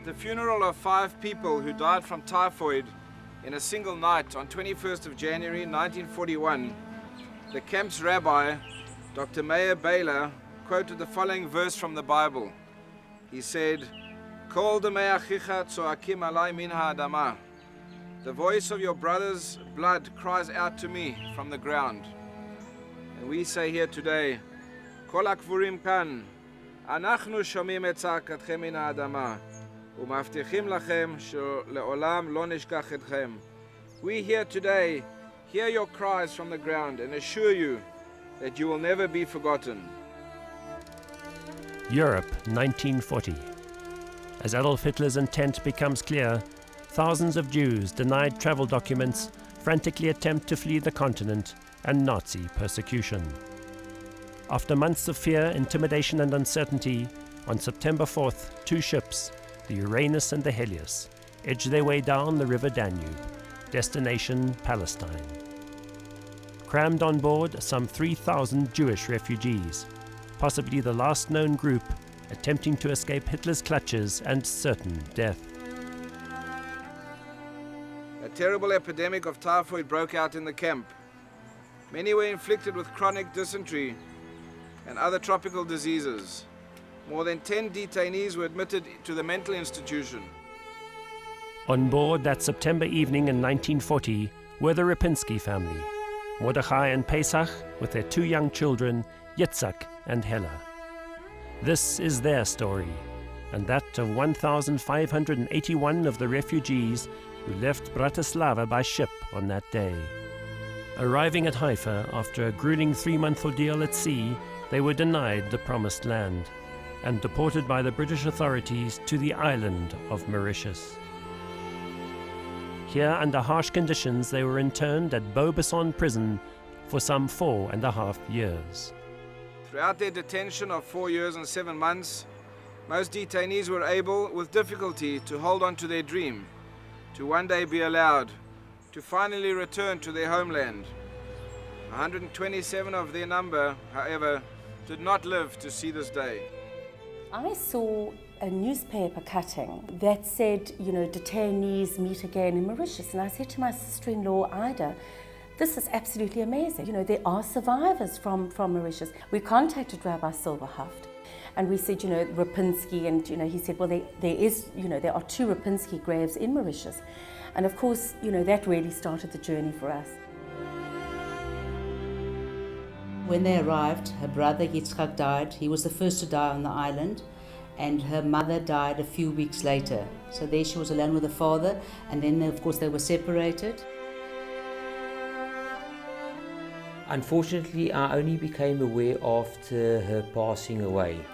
At the funeral of 5 people who died from typhoid in a single night on 21st of January 1941, the camp's rabbi, Dr. Meir Beiler, quoted the following verse from the Bible. He said, Kol demei achicha tzoakim alai min ha'adama. The voice of your brother's blood cries out to me from the ground. And we say here today, Kol hakvurim kan, אנחנו שומעים את צעקתכם מן האדמה, ומבטיחים לכם שלעולם לא נשכח אתכם. We here today hear your cries from the ground and assure you that you will never be forgotten. Europe, 1940. As Adolf Hitler's intent becomes clear, thousands of Jews, denied travel documents, frantically attempt to flee the continent and Nazi persecution. After months of fear, intimidation and uncertainty, on September 4th, 2 ships, the Uranus and the Helios, edge their way down the River Danube, destination Palestine. Crammed on board some 3,000 Jewish refugees, possibly the last known group attempting to escape Hitler's clutches and certain death. A terrible epidemic of typhoid broke out in the camp. Many were inflicted with chronic dysentery and other tropical diseases. More than 10 detainees were admitted to the mental institution. On board that September evening in 1940 were the Rapynski family, Mordechai and Peshach with their 2 young children, Yitzac and Hella. This is their story, and that of 1,581 of the refugees who left Bratislava by ship on that day. Arriving at Haifa after a grueling 3-month ordeal at sea, they were denied the promised land and deported by the British authorities to the Island of Mauritius. Here, under harsh conditions, they were interned at BEAU BASSIN prison for some 4.5 years. Throughout their detention of 4 years and 7 months, most detainees were able, with difficulty, to hold on to their dream, to one day be allowed to finally return to their homeland. 127 of their number, however, did not live to see this day. I saw a newspaper cutting that said, detainees meet again in Mauritius. And I said to my sister-in-law, Ida, this is absolutely amazing. There are survivors from Mauritius. We contacted Rabbi Silverhaft and we said, Rapynski, and, he said, well, there are 2 Rapynski graves in Mauritius. And of course, that really started the journey for us. When they arrived, her brother Yitzchak died. He was the first to die on the island, and her mother died a few weeks later. So there she was alone with her father, and then of course they were separated. Unfortunately, I only became aware after her passing away.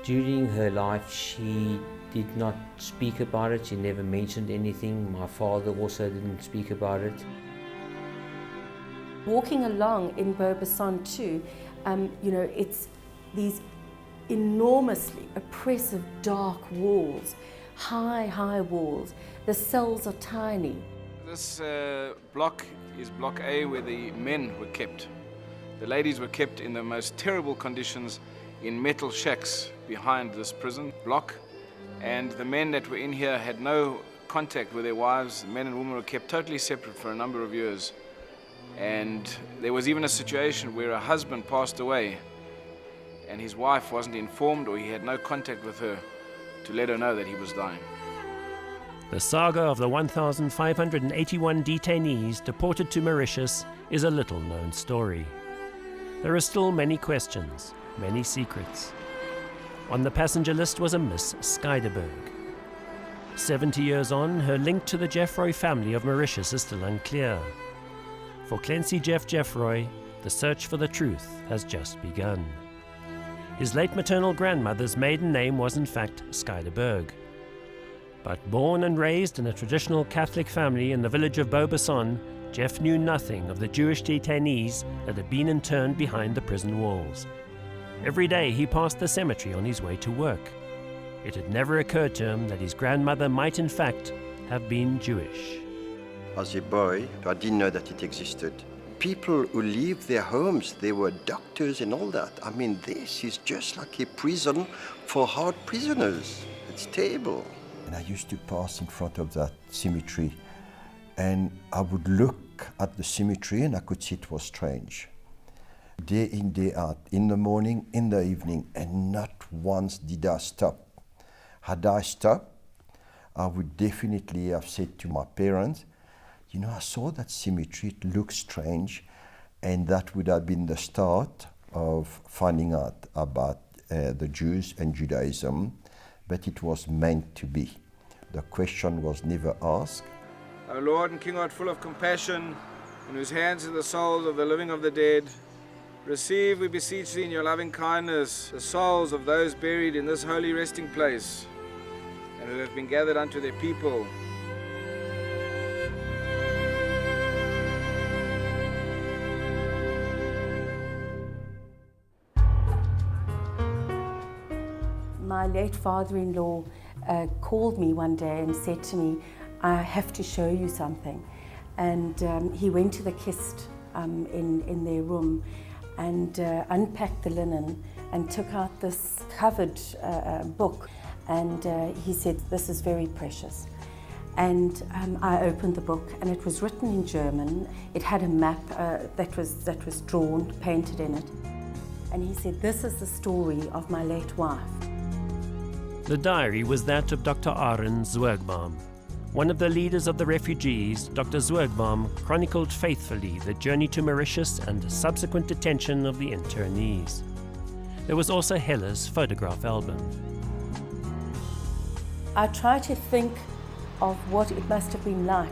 During her life, she did not speak about it. She never mentioned anything. My father also didn't speak about it. Walking along in BEAU BASSIN too, it's these enormously oppressive dark walls, high walls. The cells are tiny. This block is Block A, where the men were kept. The ladies were kept in the most terrible conditions in metal shacks behind this prison block, and the men that were in here had no contact with their wives. Men and women were kept totally separate for a number of years. And there was even a situation where a husband passed away and his wife wasn't informed, or he had no contact with her to let her know that he was dying. The saga of the 1,581 detainees deported to Mauritius is a little-known story. There are still many questions, many secrets. On the passenger list was a Miss Skeiderberg. 70 years on, her link to the Jeffroy family of Mauritius is still unclear. For Clancy Jeff Jeffroy, the search for the truth has just begun. His late maternal grandmother's maiden name was in fact Skeiderberg. But born and raised in a traditional Catholic family in the village of BEAU BASSIN, Jeff knew nothing of the Jewish detainees that had been interned behind the prison walls. Every day he passed the cemetery on his way to work. It had never occurred to him that his grandmother might in fact have been Jewish. As a boy, I didn't know that it existed. People who leave their homes, they were doctors and all that. I mean, this is just like a prison for hard prisoners. It's terrible. And I used to pass in front of that cemetery, and I would look at the cemetery and I could see it was strange. Day in, day out, in the morning, in the evening, and not once did I stop. Had I stopped, I would definitely have said to my parents, you know, I saw that cemetery, it looks strange, and that would have been the start of finding out about the Jews and Judaism, but it was meant to be. The question was never asked. O Lord and King, art full of compassion, in whose hands are the souls of the living of the dead, receive, we beseech thee, in your loving kindness, the souls of those buried in this holy resting place, and who have been gathered unto their people. My late father-in-law called me one day and said to me, I have to show you something. And he went to the kist in their room and unpacked the linen and took out this covered book, and he said, this is very precious. And I opened the book, and it was written in German. It had a map that was drawn, painted in it. And he said, this is the story of my late wife. The diary was that of Dr. Aaron Zwergbaum. One of the leaders of the refugees, Dr. Zwergbaum chronicled faithfully the journey to Mauritius and subsequent detention of the internees. There was also Hella's photograph album. I try to think of what it must have been like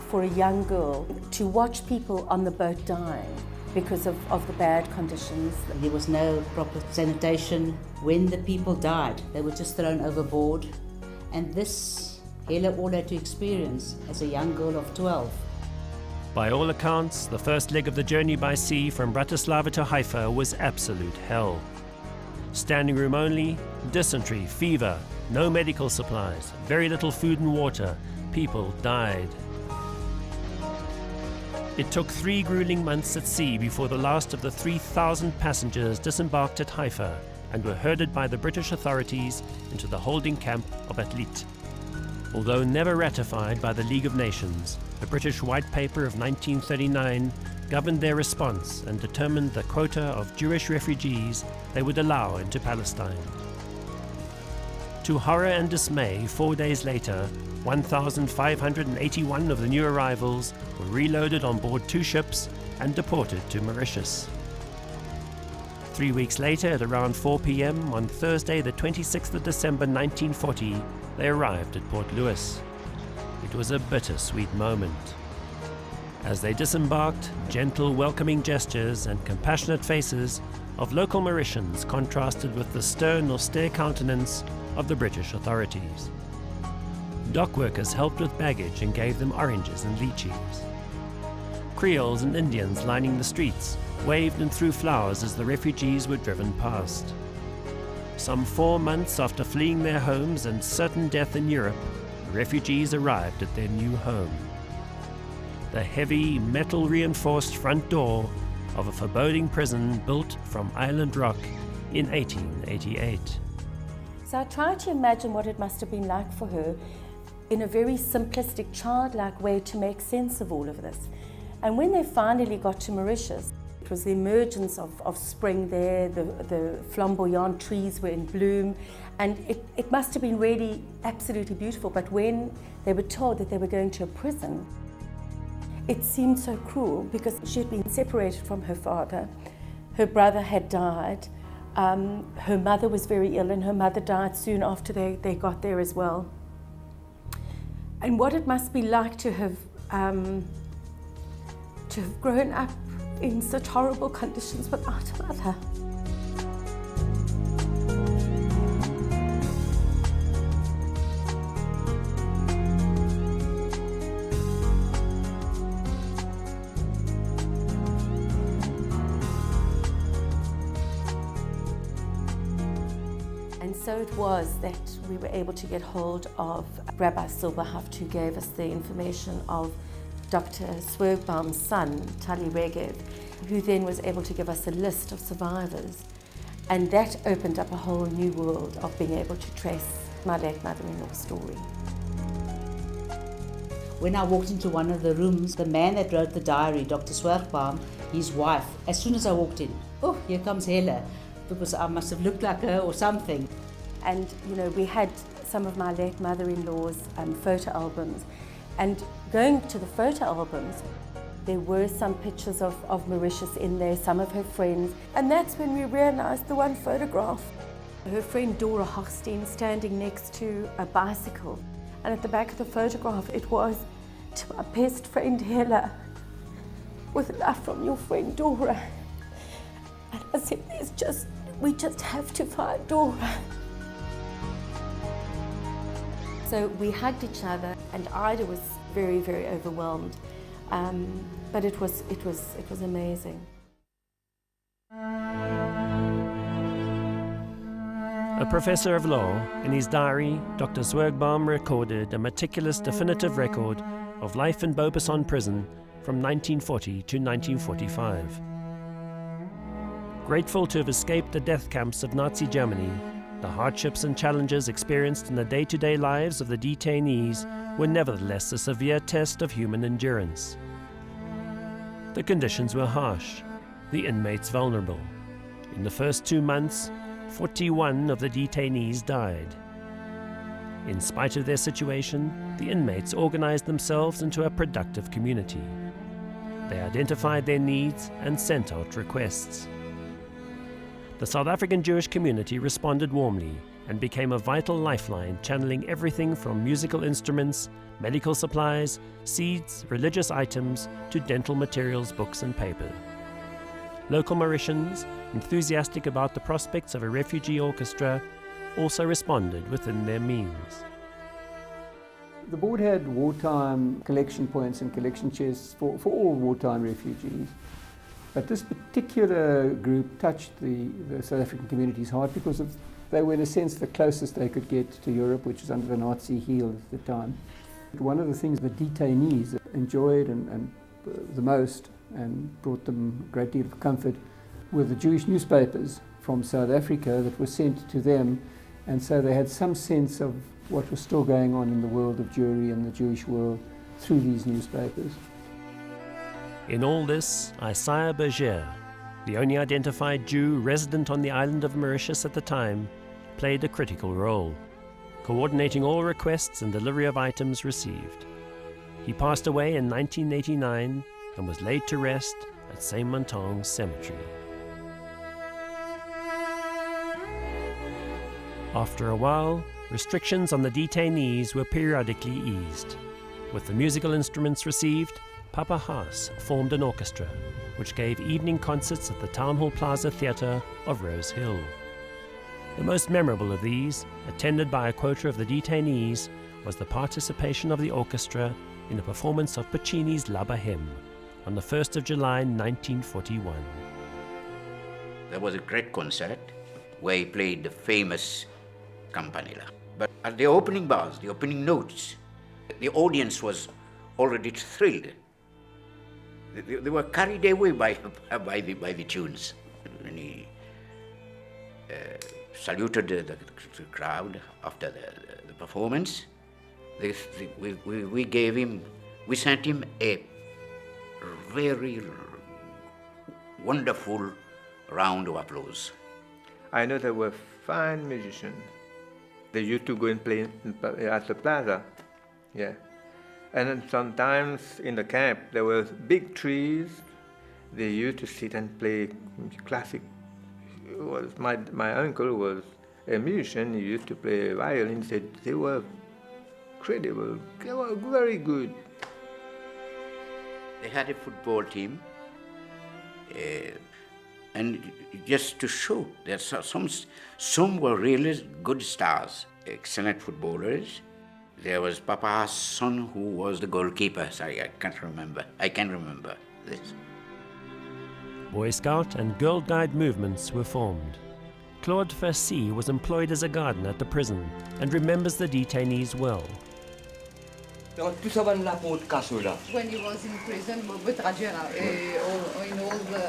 for a young girl to watch people on the boat dying because of the bad conditions. There was no proper sanitation. When the people died, they were just thrown overboard. And this Hella all had to experience as a young girl of 12. By all accounts, the first leg of the journey by sea from Bratislava to Haifa was absolute hell. Standing room only, dysentery, fever, no medical supplies, very little food and water. People died. It took 3 grueling months at sea before the last of the 3,000 passengers disembarked at Haifa and were herded by the British authorities into the holding camp of Atlit. Although never ratified by the League of Nations, the British White Paper of 1939 governed their response and determined the quota of Jewish refugees they would allow into Palestine. To horror and dismay, 4 days later, 1,581 of the new arrivals were reloaded on board 2 ships and deported to Mauritius. 3 weeks later, at around 4 p.m. on Thursday, the 26th of December 1940, they arrived at Port Louis. It was a bittersweet moment. As they disembarked, gentle, welcoming gestures and compassionate faces of local Mauritians contrasted with the stern, austere countenance of the British authorities. Dock workers helped with baggage and gave them oranges and lychees. Creoles and Indians lining the streets waved and threw flowers as the refugees were driven past. Some 4 months after fleeing their homes and certain death in Europe, the refugees arrived at their new home. The heavy, metal-reinforced front door of a foreboding prison built from island rock in 1888. So I try to imagine what it must have been like for her in a very simplistic, childlike way to make sense of all of this. And when they finally got to Mauritius, it was the emergence of spring there, the flamboyant trees were in bloom, and it must have been really absolutely beautiful. But when they were told that they were going to a prison, it seemed so cruel because she had been separated from her father, her brother had died, her mother was very ill, and her mother died soon after they got there as well. And what it must be like to have grown up in such horrible conditions without a mother. And so it was that we were able to get hold of Rabbi Silberhaft, who gave us the information of Dr. Zwergbaum's son, Tali Regev, who then was able to give us a list of survivors. And that opened up a whole new world of being able to trace my late mother-in-law's story. When I walked into one of the rooms, the man that wrote the diary, Dr. Swergbaum, his wife, as soon as I walked in, oh, here comes Hella, because I must have looked like her or something. And, you know, we had some of my late mother-in-law's photo albums. And going to the photo albums, there were some pictures of Mauritius in there, some of her friends. And that's when we realized the one photograph. Her friend Dora Hochstein standing next to a bicycle. And at the back of the photograph, it was, "To my best friend Hella, with love from your friend Dora." And I said, we just have to find Dora. So we hugged each other, and Ida was very, very overwhelmed. But it was amazing. A professor of law, in his diary, Dr. Swergbaum recorded a meticulous definitive record of life in BEAU BASSIN prison from 1940 to 1945. Grateful to have escaped the death camps of Nazi Germany, the hardships and challenges experienced in the day-to-day lives of the detainees were nevertheless a severe test of human endurance. The conditions were harsh, the inmates vulnerable. In the first 2 months, 41 of the detainees died. In spite of their situation, the inmates organized themselves into a productive community. They identified their needs and sent out requests. The South African Jewish community responded warmly and became a vital lifeline, channeling everything from musical instruments, medical supplies, seeds, religious items, to dental materials, books and paper. Local Mauritians, enthusiastic about the prospects of a refugee orchestra, also responded within their means. The board had wartime collection points and collection chests for all wartime refugees. But this particular group touched the South African community's heart because they were in a sense the closest they could get to Europe, which was under the Nazi heel at the time. One of the things the detainees enjoyed and the most and brought them a great deal of comfort were the Jewish newspapers from South Africa that were sent to them, and so they had some sense of what was still going on in the world of Jewry and the Jewish world through these newspapers. In all this, Isaiah Berger, the only identified Jew resident on the island of Mauritius at the time, played a critical role, coordinating all requests and delivery of items received. He passed away in 1989 and was laid to rest at Saint-Montagne Cemetery. After a while, restrictions on the detainees were periodically eased. With the musical instruments received, Papa Haas formed an orchestra, which gave evening concerts at the Town Hall Plaza Theatre of Rose Hill. The most memorable of these, attended by a quota of the detainees, was the participation of the orchestra in a performance of Puccini's La Bohème on the 1st of July 1941. There was a great concert where he played the famous Campanella. But at the opening bars, the opening notes, the audience was already thrilled. They were carried away by the tunes. When he saluted the crowd after the performance, we sent him a very wonderful round of applause. I know they were fine musicians. They used to go and play at the plaza, yeah. And then sometimes in the camp there were big trees. They used to sit and play classic. My uncle was a musician. He used to play violin. Said they were incredible. They were very good. They had a football team, and just to show that some were really good stars, excellent footballers. There was Papa's son who was the goalkeeper. Sorry, I can remember this. Boy Scout and Girl Guide movements were formed. Claude Farcy was employed as a gardener at the prison and remembers the detainees well. When he was in prison,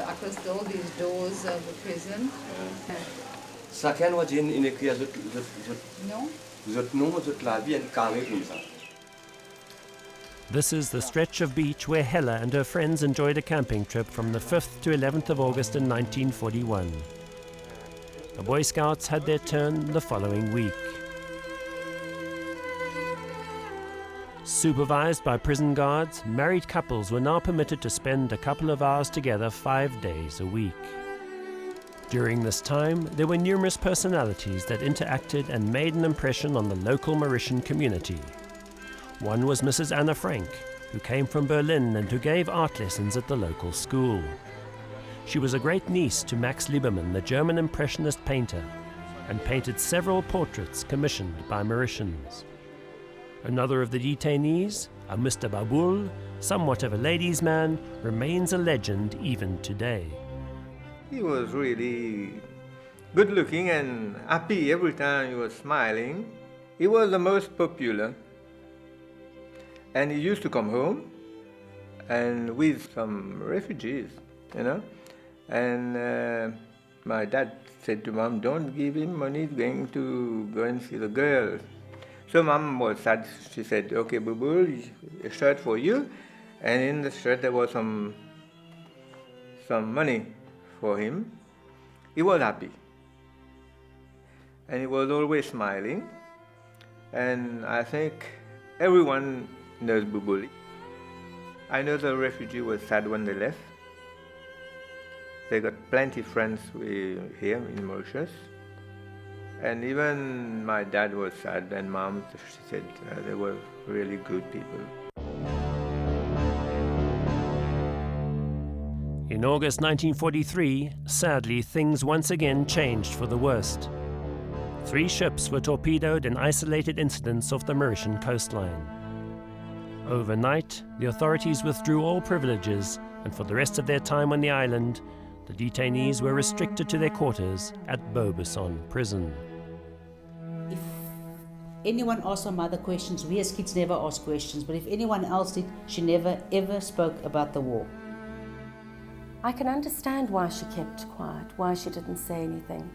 across all these doors of the prison. Ça was in No? This is the stretch of beach where Hella and her friends enjoyed a camping trip from the 5th to 11th of August in 1941. The Boy Scouts had their turn the following week. Supervised by prison guards, married couples were now permitted to spend a couple of hours together 5 days a week. During this time, there were numerous personalities that interacted and made an impression on the local Mauritian community. One was Mrs. Anna Frank, who came from Berlin and who gave art lessons at the local school. She was a great niece to Max Liebermann, the German Impressionist painter, and painted several portraits commissioned by Mauritians. Another of the detainees, a Mr. Baboul, somewhat of a ladies' man, remains a legend even today. He was really good looking and happy every time he was smiling. He was the most popular. And he used to come home and with some refugees, you know. And my dad said to Mom, don't give him money, he's going to go and see the girls. So Mom was sad. She said, okay, Boo-Boo, a shirt for you. And in the shirt there was some money for him. He was happy. And he was always smiling. And I think everyone knows Boo-Boo. I know the refugee was sad when they left. They got plenty of friends here in Mauritius. And even my dad was sad, and Mom, she said they were really good people. In August 1943, sadly, things once again changed for the worst. 3 ships were torpedoed in isolated incidents off the Mauritian coastline. Overnight, the authorities withdrew all privileges, and for the rest of their time on the island, the detainees were restricted to their quarters at BEAU BASSIN prison. If anyone asked my mother questions, we as kids never asked questions, but if anyone else did, she never ever spoke about the war. I can understand why she kept quiet, why she didn't say anything.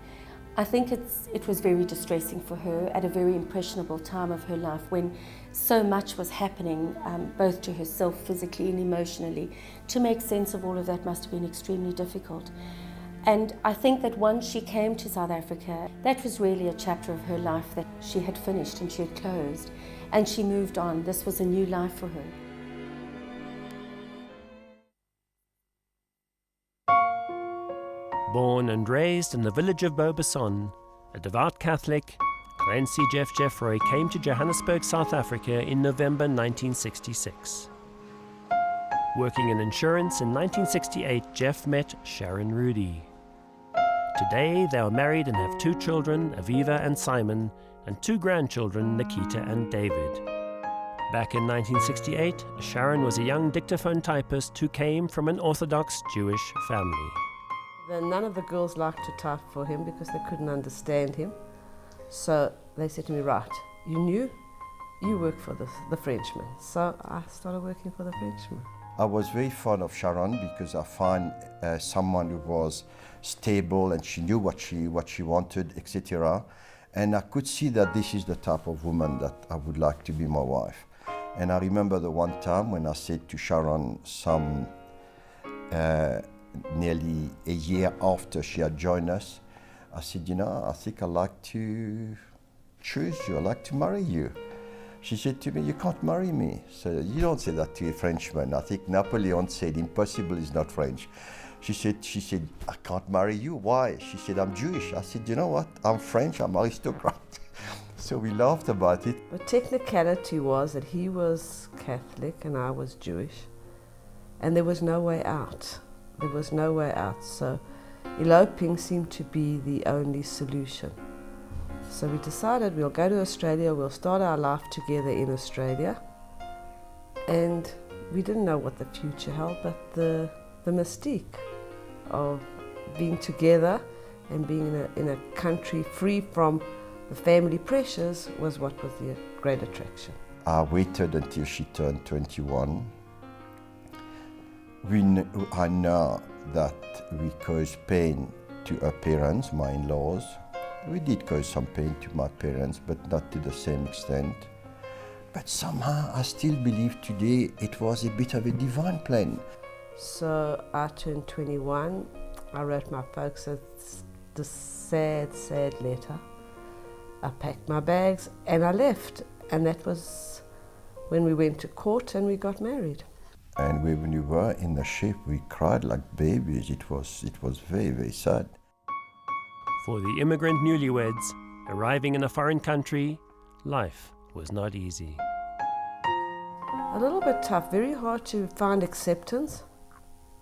I think it was very distressing for her at a very impressionable time of her life when so much was happening, both to herself physically and emotionally. To make sense of all of that must have been extremely difficult. And I think that once she came to South Africa, that was really a chapter of her life that she had finished and she had closed. And she moved on. This was a new life for her. Born and raised in the village of BEAU BASSIN, a devout Catholic, Clancy Jeff Jeffroy came to Johannesburg, South Africa in November 1966. Working in insurance in 1968, Jeff met Sharon Rudy. Today they are married and have 2 children, Aviva and Simon, and 2 grandchildren, Nikita and David. Back in 1968, Sharon was a young dictaphone typist who came from an Orthodox Jewish family. None of the girls liked to type for him because they couldn't understand him. So they said to me, right, you work for the Frenchman. So I started working for the Frenchman. I was very fond of Sharon because I find someone who was stable and she knew what she wanted, etc. And I could see that this is the type of woman that I would like to be my wife. And I remember the one time when I said to Sharon nearly a year after she had joined us, I said, I think I'd like to choose you, I'd like to marry you. She said to me, you can't marry me. So you don't say that to a Frenchman. I think Napoleon said, impossible is not French. She said, I can't marry you. Why? She said, I'm Jewish. I said, you know what? I'm French, I'm aristocrat. So we laughed about it. The technicality was that he was Catholic and I was Jewish, and there was no way out. There was no way out, so eloping seemed to be the only solution. So we decided we'll go to Australia, we'll start our life together in Australia. And we didn't know what the future held, but the mystique of being together and being in a country free from the family pressures was what was the great attraction. I waited until she turned 21. I know that we caused pain to her parents, my in-laws, We did cause some pain to my parents, but not to the same extent. But somehow I still believe today it was a bit of a divine plan. So I turned 21. I wrote my folks the sad, sad letter. I packed my bags and I left. And that was when we went to court and we got married. And when we were in the ship, we cried like babies. It was very, very sad. For the immigrant newlyweds, arriving in a foreign country, life was not easy. A little bit tough, very hard to find acceptance.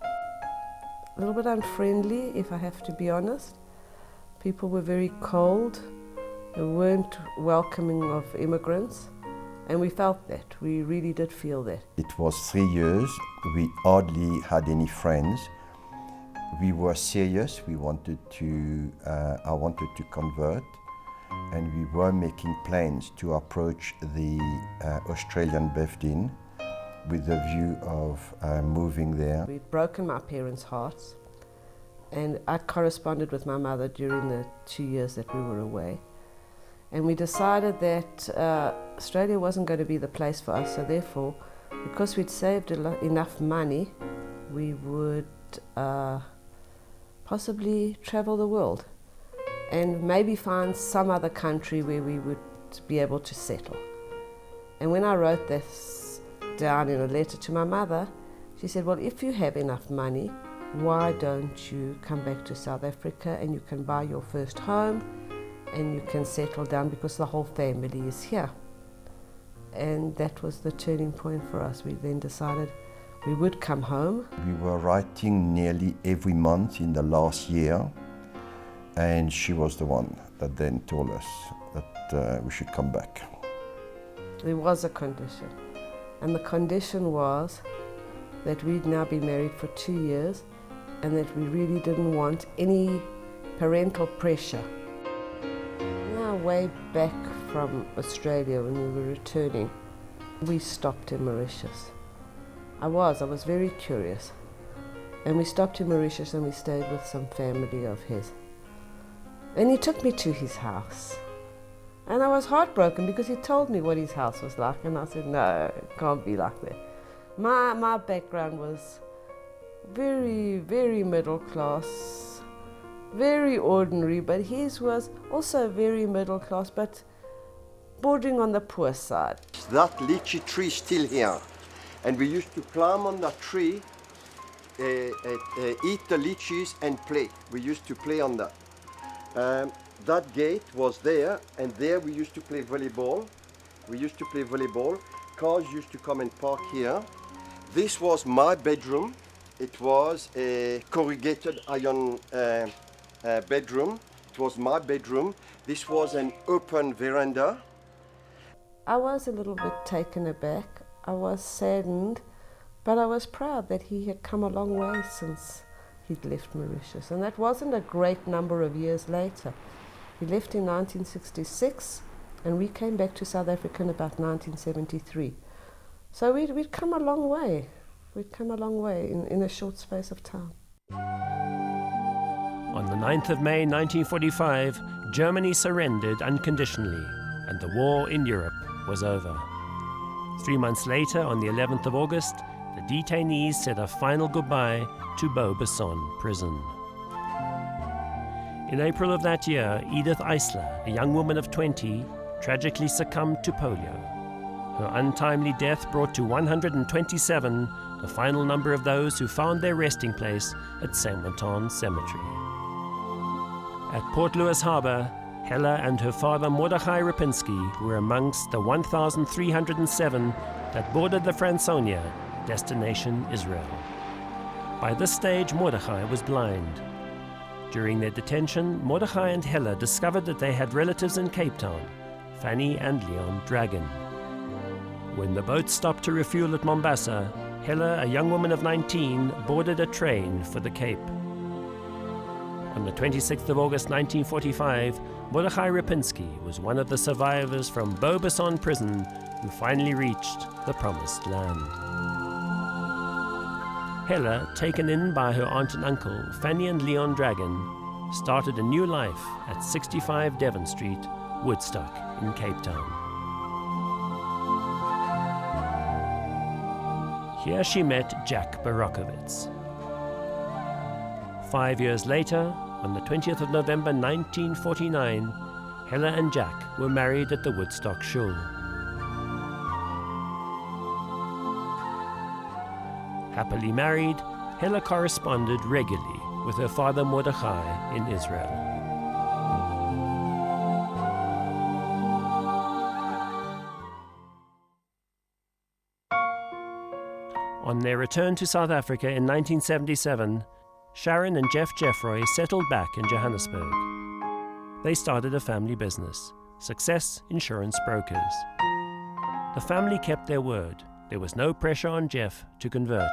A little bit unfriendly, if I have to be honest. People were very cold. They weren't welcoming of immigrants. And we felt that. We really did feel that. It was 3 years. We hardly had any friends. We were serious. We wanted to, I wanted to convert. And we were making plans to approach the Australian BEAU with the view of moving there. We'd broken my parents' hearts. And I corresponded with my mother during the 2 years that we were away. And we decided that Australia wasn't going to be the place for us, so therefore, because we'd saved enough money, we would possibly travel the world and maybe find some other country where we would be able to settle. And when I wrote this down in a letter to my mother, she said, well, if you have enough money, why don't you come back to South Africa and you can buy your first home and you can settle down because the whole family is here. And that was the turning point for us. We then decided we would come home. We were writing nearly every month in the last year, and she was the one that then told us that we should come back. There was a condition, and the condition was that we'd now been married for 2 years and that we really didn't want any parental pressure. Way back from Australia when we were returning, we stopped in Mauritius. I was very curious. And we stopped in Mauritius and we stayed with some family of his. And he took me to his house. And I was heartbroken because he told me what his house was like, and I said, no, it can't be like that. My background was very, very middle class, very ordinary, but his was also very middle class, but bordering on the poor side. That lychee tree is still here, and we used to climb on that tree, eat the lychees and play. We used to play on that. That gate was there, and there we used to play volleyball. Cars used to come and park here. This was my bedroom. It was a corrugated iron bedroom. It was my bedroom. This was an open veranda. I was a little bit taken aback. I was saddened, but I was proud that he had come a long way since he'd left Mauritius. And that wasn't a great number of years later. He left in 1966, and we came back to South Africa in about 1973. So we'd come a long way. We'd come a long way in a short space of time. On the 9th of May 1945, Germany surrendered unconditionally, and the war in Europe was over. 3 months later, on the 11th of August, the detainees said a final goodbye to BEAU BASSIN prison. In April of that year, Edith Eisler, a young woman of 20, tragically succumbed to polio. Her untimely death brought to 127 the final number of those who found their resting place at Saint-Martin Cemetery. At Port Louis Harbour, Hella and her father Mordechai Rapynski were amongst the 1,307 that boarded the Franconia, destination Israel. By this stage, Mordechai was blind. During their detention, Mordechai and Hella discovered that they had relatives in Cape Town, Fanny and Leon Dragon. When the boat stopped to refuel at Mombasa, Hella, a young woman of 19, boarded a train for the Cape. On the 26th of August 1945, Mordechai Rapynski was one of the survivors from BEAU BASSIN prison who finally reached the promised land. Hella, taken in by her aunt and uncle, Fanny and Leon Dragon, started a new life at 65 Devon Street, Woodstock in Cape Town. Here she met Jack Barokowitz. 5 years later, on the 20th of November 1949, Hella and Jack were married at the Woodstock Shul. Happily married, Hella corresponded regularly with her father Mordechai in Israel. On their return to South Africa in 1977, Sharon and Jeff Jeffroy settled back in Johannesburg. They started a family business, Success Insurance Brokers. The family kept their word. There was no pressure on Jeff to convert.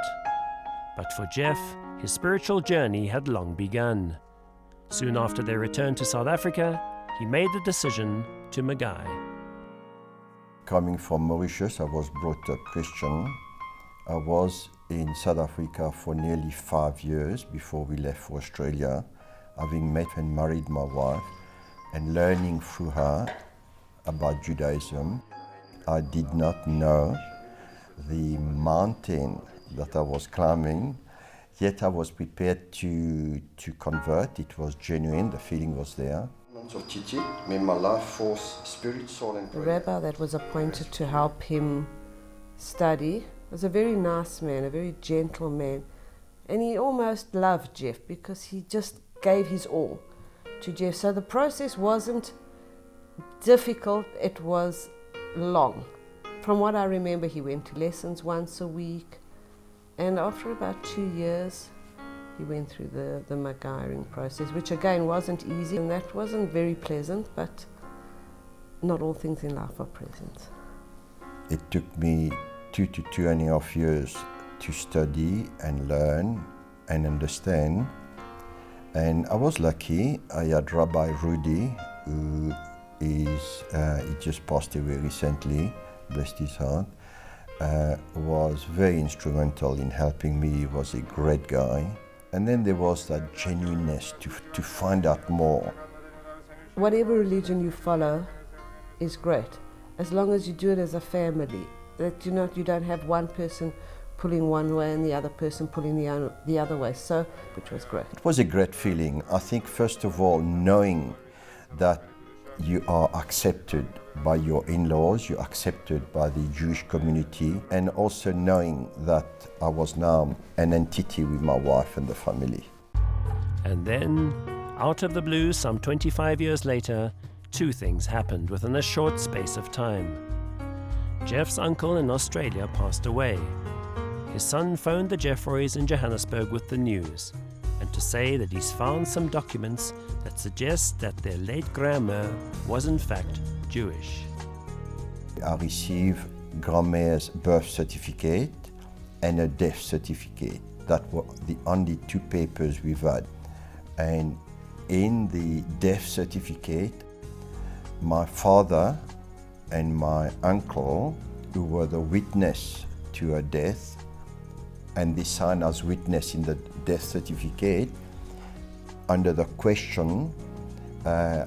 But for Jeff, his spiritual journey had long begun. Soon after their return to South Africa, he made the decision to Magai. Coming from Mauritius, I was brought up Christian. I was in South Africa for nearly 5 years before we left for Australia, having met and married my wife and learning through her about Judaism. I did not know the mountain that I was climbing, yet I was prepared to convert. It was genuine, the feeling was there. Made my life force, spirit, soul and the rabbi that was appointed to help him study was a very nice man, a very gentle man, and he almost loved Jeff because he just gave his all to Jeff. So the process wasn't difficult, it was long. From what I remember, he went to lessons once a week, and after about 2 years he went through the Magairing process, which again wasn't easy, and that wasn't very pleasant, but not all things in life are pleasant. It took me 2 to 2.5 years to study and learn and understand. And I was lucky. I had Rabbi Rudy, who is, he just passed away recently, blessed his heart, was very instrumental in helping me. He was a great guy. And then there was that genuineness to find out more. Whatever religion you follow is great, as long as you do it as a family. That you don't have one person pulling one way and the other person pulling the other way, so, which was great. It was a great feeling. I think first of all, knowing that you are accepted by your in-laws, you're accepted by the Jewish community, and also knowing that I was now an entity with my wife and the family. And then, out of the blue, some 25 years later, 2 things happened within a short space of time. Jeff's uncle in Australia passed away. His son phoned the Jeffroys in Johannesburg with the news, and to say that he's found some documents that suggest that their late grandmère was in fact Jewish. I received grandmère's birth certificate and a death certificate. That were the only 2 papers we've had. And in the death certificate, my father and my uncle, who were the witness to her death, and they signed as witness in the death certificate under the question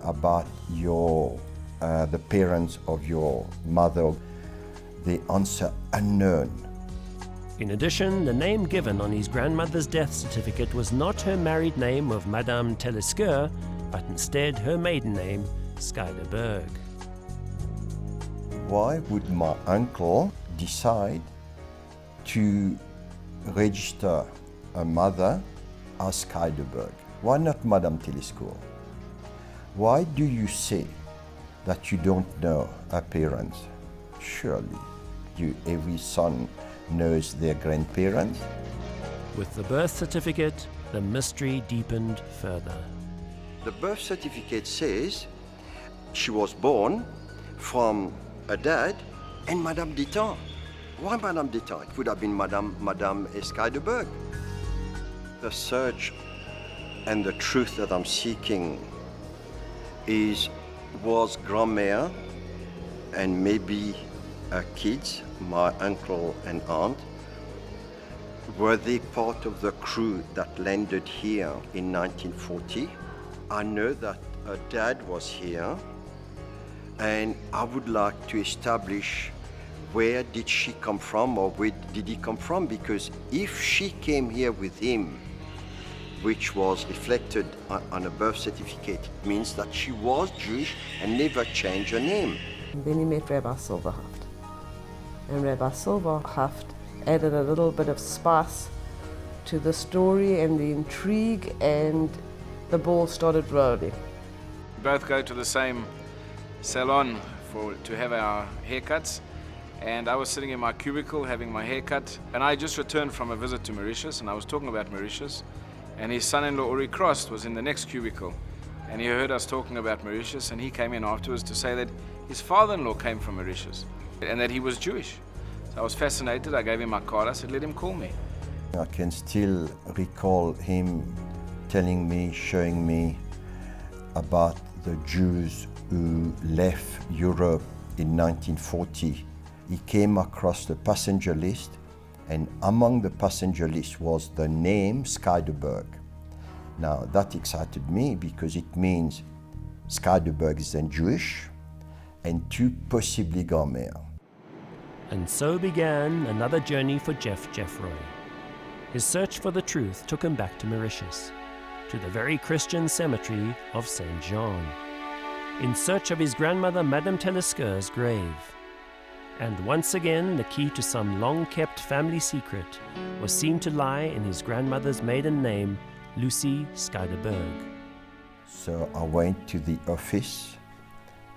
about the parents of your mother. The answer unknown. In addition, the name given on his grandmother's death certificate was not her married name of Madame Telescoeur, but instead her maiden name, Schuylerberg. Why would my uncle decide to register a mother as Schuylerberg? Why not Madame Telescoeur? Why do you say that you don't know her parents? Surely, every son knows their grandparents. With the birth certificate, the mystery deepened further. The birth certificate says she was born from a dad and Madame d'État. Why Madame d'État? It would have been Madame Schuylerberg. The search and the truth that I'm seeking was grandmère and maybe her kids, my uncle and aunt, were they part of the crew that landed here in 1940? I know that her dad was here, and I would like to establish where did she come from, or where did he come from, because if she came here with him, which was reflected on a birth certificate, it means that she was Jewish and never changed her name. And then he met Rabbi Silverhaft. And Rabbi Silverhaft added a little bit of spice to the story and the intrigue, and the ball started rolling. We both go to the same salon to have our haircuts, and I was sitting in my cubicle having my haircut, and I just returned from a visit to Mauritius, and I was talking about Mauritius, and his son-in-law Uri Crost was in the next cubicle, and he heard us talking about Mauritius, and he came in afterwards to say that his father-in-law came from Mauritius and that he was Jewish. So I was fascinated. I gave him my card. I said, let him call me. I can still recall him telling me, showing me about the Jews who left Europe in 1940. He came across the passenger list, and among the passenger list was the name Skydeberg. Now that excited me because it means Skydeberg is then Jewish, and two possibly Gomer. And so began another journey for Jeff Jeffroy. His search for the truth took him back to Mauritius, to the very Christian cemetery of St. Jean, in search of his grandmother Madame Telescoeur's grave. And once again, the key to some long-kept family secret was seen to lie in his grandmother's maiden name, Lucy Skydeberg. So I went to the office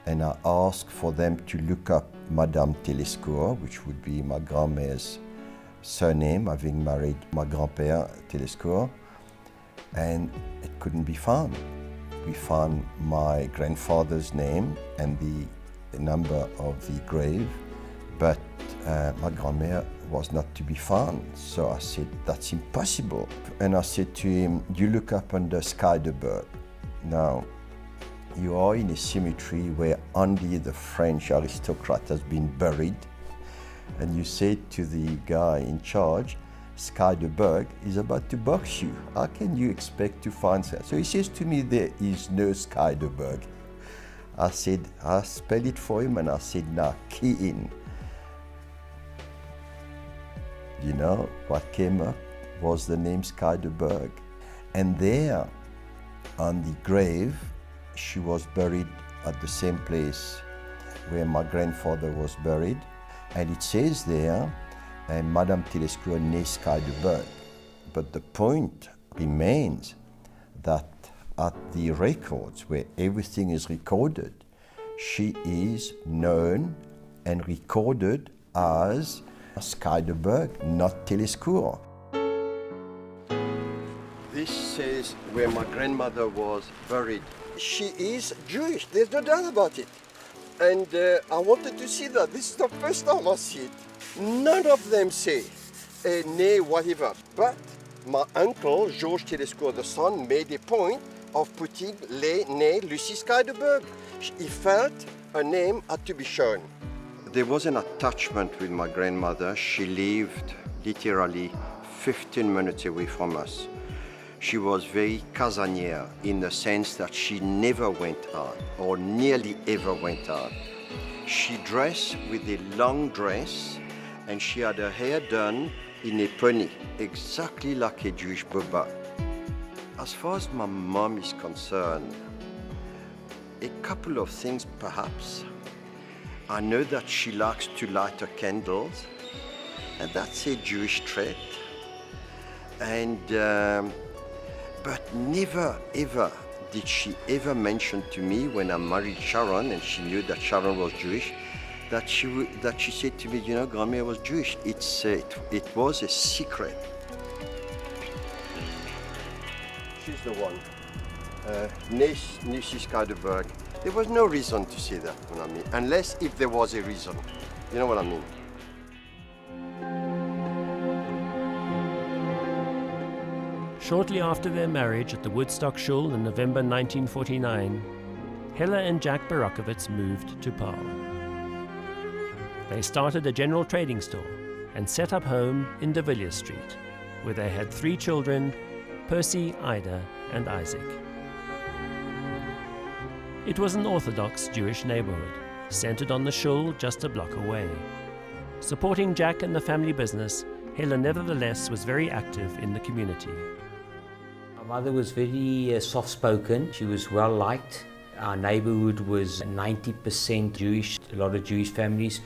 and I asked for them to look up Madame Telescoeur, which would be my grandma's surname, having married my grandpère Telescoeur, and it couldn't be found. We found my grandfather's name and the number of the grave, but my grandmère was not to be found. So I said, that's impossible. And I said to him, you look up under Skydeberg. Now, you are in a cemetery where only the French aristocrat has been buried, and you say to the guy in charge, Skydeberg is about to box you. How can you expect to find that? So he says to me, there is no Skydeberg. I said, I spelled it for him, and I said, now key in. You know, what came up was the name Skydeberg. And there, on the grave, she was buried at the same place where my grandfather was buried. And it says there, Madame Telescoeur née Skydeberg. But the point remains that at the records where everything is recorded, she is known and recorded as Skydeberg, not Telescoeur. This says where my grandmother was buried. She is Jewish, there's no doubt about it. And I wanted to see that. This is the first time I see it. None of them say nay whatever. But my uncle, Georges Telescoeur, the son, made a point of putting nay Lucy Skydeberg. He felt a name had to be shown. There was an attachment with my grandmother. She lived literally 15 minutes away from us. She was very casanière in the sense that she never went out, or nearly ever went out. She dressed with a long dress, and she had her hair done in a pony, exactly like a Jewish Boba. As far as my mom is concerned, a couple of things perhaps. I know that she likes to light her candles, and that's a Jewish trait. And but never ever did she ever mention to me when I married Sharon, and she knew that Sharon was Jewish, that she said to me, you know, Grandma was Jewish. It was a secret. She's the one. Nissi Skydeberg. There was no reason to say that, you know what I mean? Unless if there was a reason. You know what I mean? Shortly after their marriage at the Woodstock Shul in November 1949, Hella and Jack Barachowitz moved to Paarl. They started a general trading store and set up home in De Villiers Street, where they had 3 children, Percy, Ida, and Isaac. It was an Orthodox Jewish neighborhood, centered on the shul just a block away. Supporting Jack and the family business, Hella nevertheless was very active in the community. My mother was very soft-spoken. She was well-liked. Our neighborhood was 90% Jewish, a lot of Jewish families,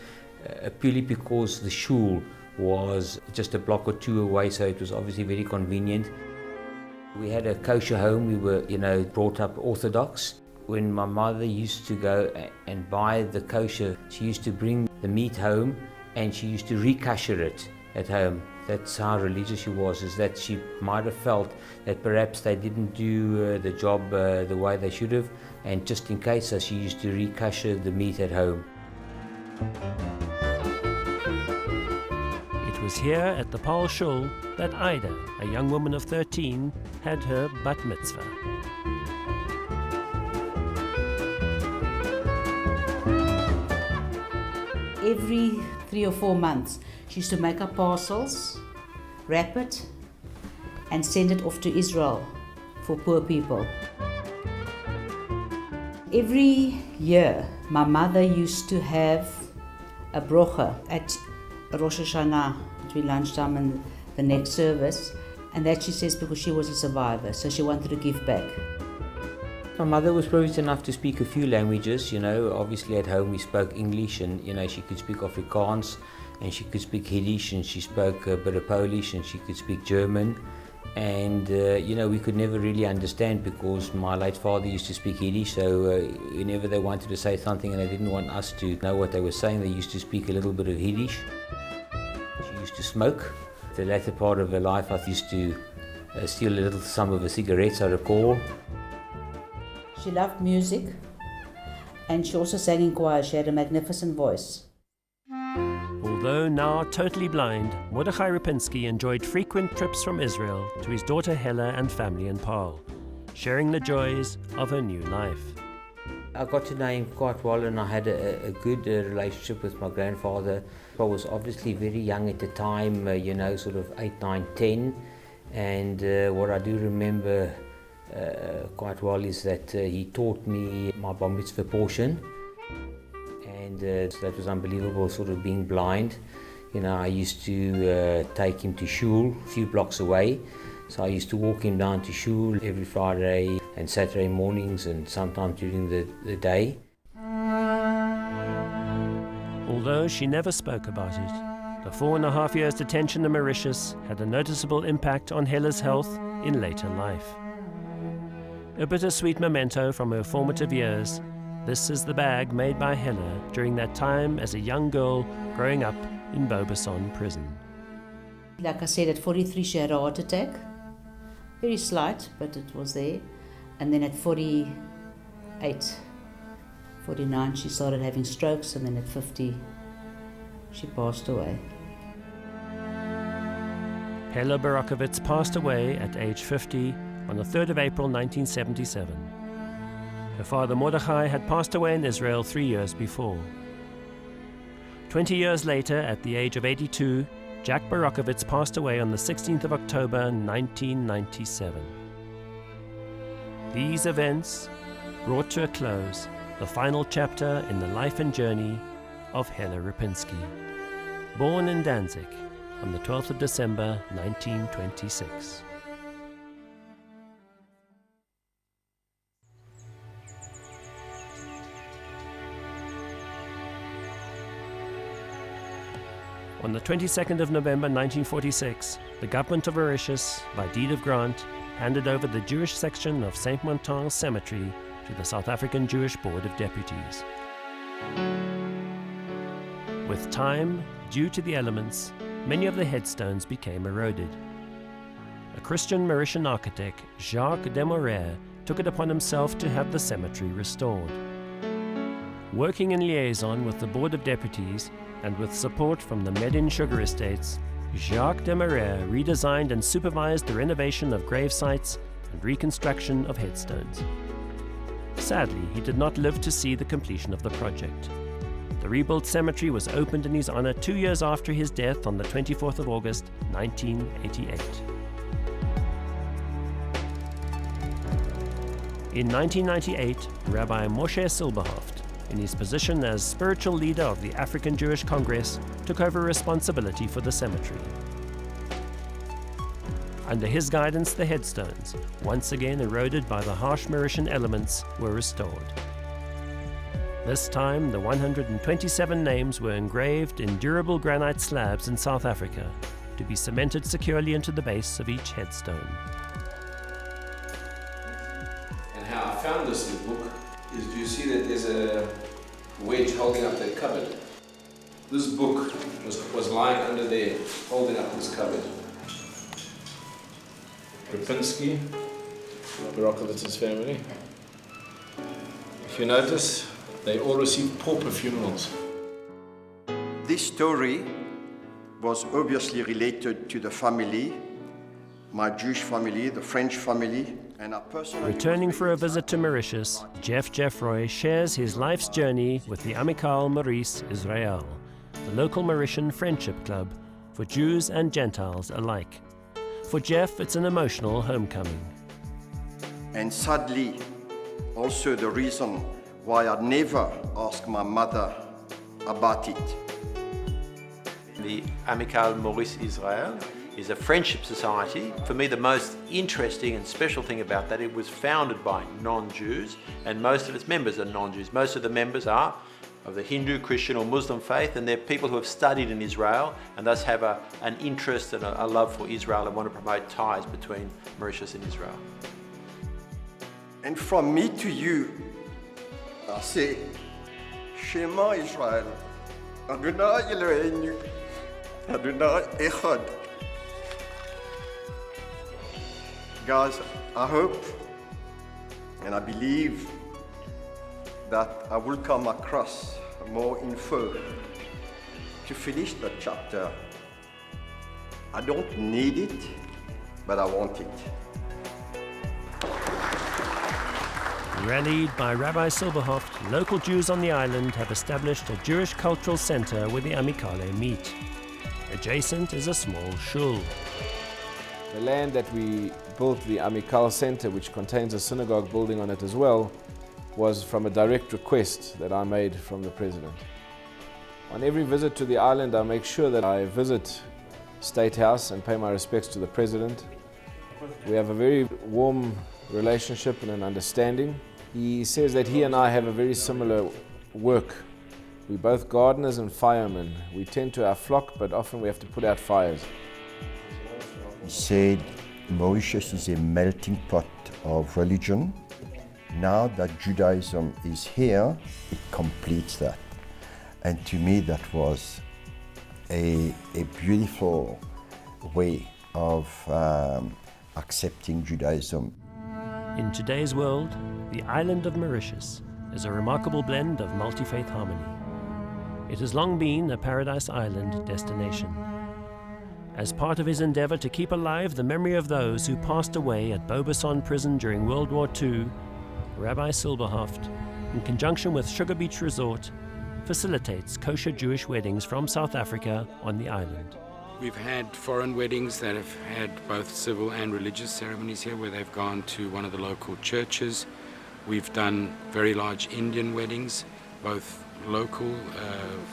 purely because the shul was just a block or two away, so it was obviously very convenient. We had a kosher home. We were, brought up Orthodox. When my mother used to go and buy the kosher, she used to bring the meat home and she used to re-kosher it at home. That's how religious she was, is that she might have felt that perhaps they didn't do the job the way they should have, and just in case, so she used to re-kosher the meat at home. It was here at the Paul Shul that Ida, a young woman of 13, had her bat mitzvah. Every 3 or 4 months, she used to make up parcels, wrap it, and send it off to Israel for poor people. Every year, my mother used to have a brocha at Rosh Hashanah between lunchtime and the next service, and that she says because she was a survivor, so she wanted to give back. My mother was privileged enough to speak a few languages, obviously at home we spoke English and, she could speak Afrikaans and she could speak Yiddish and she spoke a bit of Polish and she could speak German. And, we could never really understand because my late father used to speak Yiddish, so whenever they wanted to say something and they didn't want us to know what they were saying, they used to speak a little bit of Yiddish. She used to smoke. The latter part of her life I used to steal some of her cigarettes, I recall. She loved music, and she also sang in choir. She had a magnificent voice. Although now totally blind, Mordechai Rapynski enjoyed frequent trips from Israel to his daughter Hella and family in Paarl, sharing the joys of her new life. I got to know him quite well and I had a good relationship with my grandfather. I was obviously very young at the time, sort of 8, 9, 10. And what I do remember quite well is that he taught me my bar mitzvah portion. And that was unbelievable, sort of being blind. I used to take him to shul a few blocks away. So I used to walk him down to shul every Friday and Saturday mornings and sometimes during the day. Although she never spoke about it, the 4.5 years detention in Mauritius had a noticeable impact on Hella's health in later life. A bittersweet memento from her formative years, this is the bag made by Hella during that time as a young girl growing up in BEAU BASSIN prison. Like I said, at 43 she had a heart attack. Very slight, but it was there. And then at 48, 49 she started having strokes, and then at 50 she passed away. Hella Barakovitz passed away at age 50 on the 3rd of April 1977. Her father Mordechai had passed away in Israel 3 years before. 20 years later, at the age of 82, Jack Barakovitz passed away on the 16th of October 1997. These events brought to a close the final chapter in the life and journey of Hella Rapynski, born in Danzig on the 12th of December 1926. On the 22nd of November 1946, the government of Mauritius, by deed of grant, handed over the Jewish section of St. Montan's Cemetery to the South African Jewish Board of Deputies. With time, due to the elements, many of the headstones became eroded. A Christian Mauritian architect, Jacques Demorère, took it upon himself to have the cemetery restored. Working in liaison with the Board of Deputies, and with support from the Medin Sugar Estates, Jacques Demorère redesigned and supervised the renovation of grave sites and reconstruction of headstones. Sadly, he did not live to see the completion of the project. The rebuilt cemetery was opened in his honor 2 years after his death on the 24th of August, 1988. In 1998, Rabbi Moshe Silberhoft, in his position as spiritual leader of the African Jewish Congress, took over responsibility for the cemetery. Under his guidance, the headstones, once again eroded by the harsh Mauritian elements, were restored. This time, the 127 names were engraved in durable granite slabs in South Africa, to be cemented securely into the base of each headstone. And how I found this in the book is, do you see that there's a wedge holding up that cupboard? This book was lying under there, holding up this cupboard. Rapynski, Rapynski family. If you notice, they all received pauper funerals. This story was obviously related to the family, my Jewish family, the French family, and I personally... Returning for a visit to Mauritius, Jeff Jeffroy shares his life's journey with the Amical Maurice Israel, the local Mauritian friendship club for Jews and Gentiles alike. For Jeff, it's an emotional homecoming. And sadly, also the reason why I never asked my mother about it. The Amical Maurice Israel is a friendship society. For me, the most interesting and special thing about that, it was founded by non-Jews, and most of its members are non-Jews. Most of the members are of the Hindu, Christian or Muslim faith, and they're people who have studied in Israel and thus have an interest and a love for Israel and want to promote ties between Mauritius and Israel. And from me to you, I say, Shema Israel, Adonai Eloheinu, Adonai Echad. Guys, I hope and I believe that I will come across more info to finish the chapter. I don't need it, but I want it. Rallied by Rabbi Silberhoft, local Jews on the island have established a Jewish cultural center where the Amicale meet. Adjacent is a small shul. The land that we built the Amical Center, which contains a synagogue building on it as well, was from a direct request that I made from the president. On every visit to the island, I make sure that I visit State House and pay my respects to the president. We have a very warm relationship and an understanding. He says that he and I have a very similar work. We're both gardeners and firemen. We tend to our flock, but often we have to put out fires. He said Mauritius is a melting pot of religion. Now that Judaism is here, it completes that. And to me, that was a beautiful way of accepting Judaism. In today's world, the island of Mauritius is a remarkable blend of multi-faith harmony. It has long been a Paradise Island destination. As part of his endeavor to keep alive the memory of those who passed away at BEAU BASSIN prison during World War II, Rabbi Silberhoft, in conjunction with Sugar Beach Resort, facilitates kosher Jewish weddings from South Africa on the island. We've had foreign weddings that have had both civil and religious ceremonies here, where they've gone to one of the local churches. We've done very large Indian weddings, both local,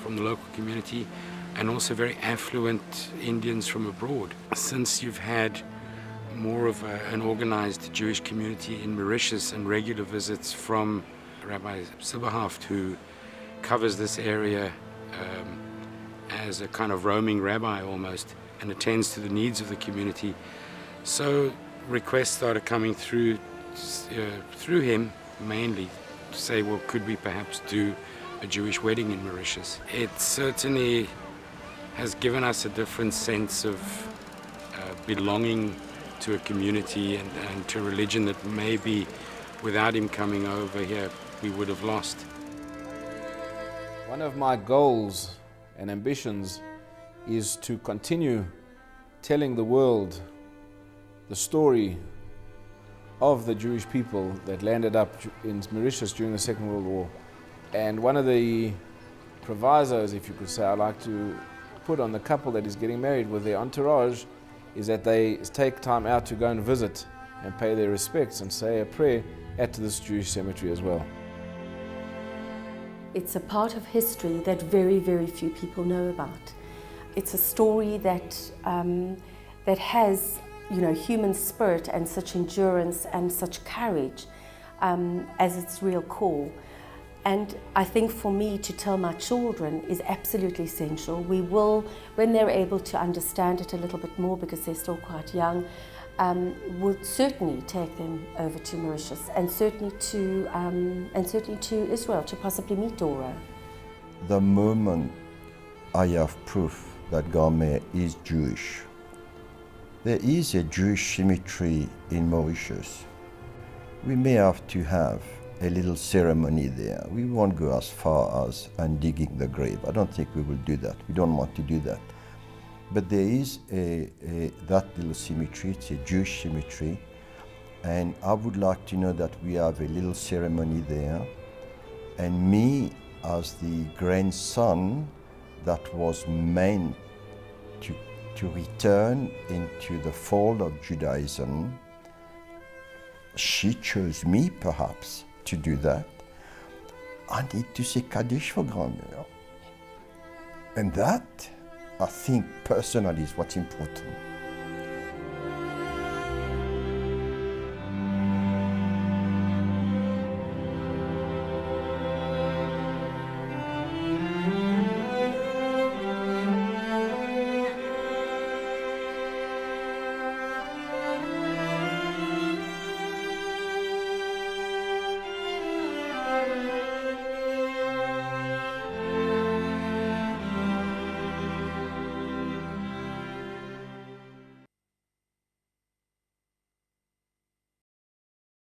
from the local community, and also very affluent Indians from abroad. Since you've had more of an organized Jewish community in Mauritius and regular visits from Rabbi Silberhoft, who covers this area as a kind of roaming rabbi almost, and attends to the needs of the community. So requests started coming through him mainly to say, well, could we perhaps do a Jewish wedding in Mauritius? It certainly has given us a different sense of belonging to a community and to a religion that maybe without him coming over here we would have lost. One of my goals and ambitions is to continue telling the world the story of the Jewish people that landed up in Mauritius during the Second World War. And one of the provisos, if you could say, I like to put on the couple that is getting married with their entourage is that they take time out to go and visit and pay their respects and say a prayer at this Jewish cemetery as well. It's a part of history that very, very few people know about. It's a story that that has, human spirit and such endurance and such courage as its real core. And I think for me to tell my children is absolutely essential. We will, when they're able to understand it a little bit more, because they're still quite young, we'll certainly take them over to Mauritius and certainly to Israel to possibly meet Dora. The moment I have proof that Crammed is Jewish, there is a Jewish cemetery in Mauritius. We may have to have a little ceremony there. We won't go as far as digging the grave. I don't think we will do that. We don't want to do that. But there is that little cemetery. It's a Jewish cemetery, and I would like to know that we have a little ceremony there. And me, as the grandson that was meant to return into the fold of Judaism, she chose me perhaps to do that. I need to say Kaddish for Crammed. And that, I think, personally is what's important.